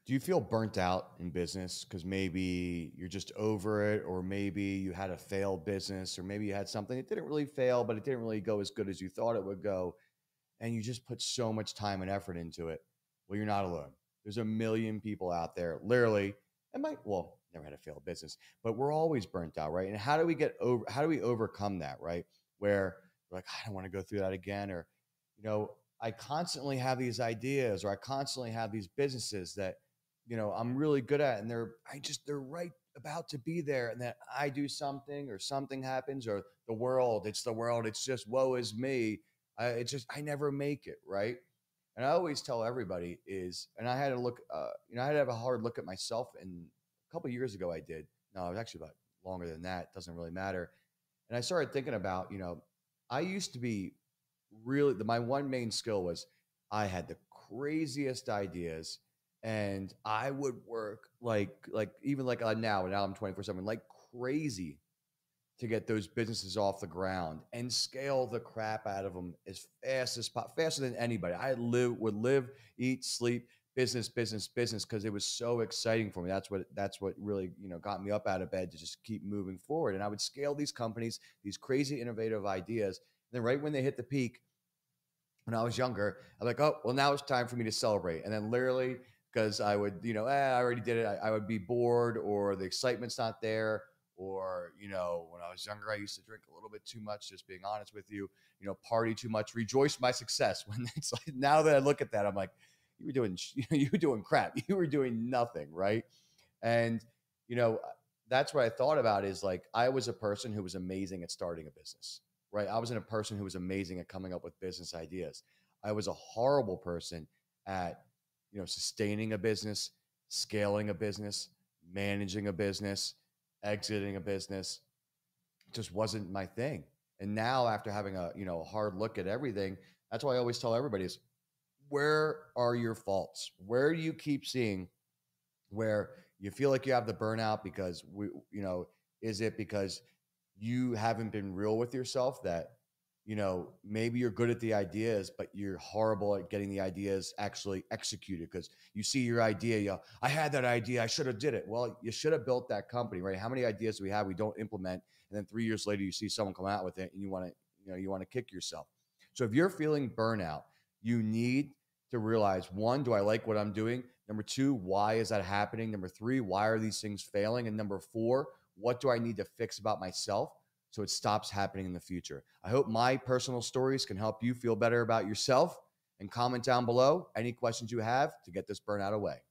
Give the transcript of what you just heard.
Do you feel burnt out in business because maybe you're just over it, or maybe you had a failed business, or maybe you had something that didn't really fail, but it didn't really go as good as you thought it would go, and you just put so much time and effort into it? Well, you're not alone. There's a million people out there, literally, and well, never had a failed business, but we're always burnt out, right? And how do we get over? How do we overcome that, right? Where we're like, I don't want to go through that again, or I constantly have these ideas, or I constantly have these businesses that I'm really good at, and they're right about to be there, and then I do something, or something happens, or the world, it's just woe is me. I never make it, right? And I always tell everybody and I had to look, I had to have a hard look at myself. And a couple of years ago, I did. No, it was actually about longer than that. Doesn't really matter. And I started thinking about, I used to be really my one main skill was I had the craziest ideas, and I would work like even like now I'm 24/7 like crazy to get those businesses off the ground and scale the crap out of them as fast as faster than anybody. Would live, eat, sleep, business, business, business, because it was so exciting for me. That's what really got me up out of bed to just keep moving forward. And I would scale these companies, these crazy innovative ideas. And then right when they hit the peak, when I was younger, I'm like, oh, well, now it's time for me to celebrate. And then literally, because I would, I already did it. I would be bored, or the excitement's not there. Or, when I was younger, I used to drink a little bit too much, just being honest with you, party too much, rejoice my success. When it's like, now that I look at that, I'm like, you were doing, you were doing crap. You were doing nothing. Right. And, you know, that's what I thought about is like, I was a person who was amazing at starting a business, right? I wasn't a person who was amazing at coming up with business ideas. I was a horrible person at, sustaining a business, scaling a business, managing a business, exiting a business. It just wasn't my thing. And now after having a hard look at everything, that's why I always tell everybody is, where are your faults? Where do you keep seeing where you feel like you have the burnout? Because is it because you haven't been real with yourself, that maybe you're good at the ideas, but you're horrible at getting the ideas actually executed? Because you see your idea, I had that idea, I should have did it. Well, you should have built that company, right? How many ideas do we have we don't implement, and then 3 years later you see someone come out with it, and you want to kick yourself? So if you're feeling burnout, you need to realize, one, do I like what I'm doing? Number two, why is that happening? Number three, why are these things failing? And number four, what do I need to fix about myself so it stops happening in the future? I hope my personal stories can help you feel better about yourself. And comment down below any questions you have to get this burnout away.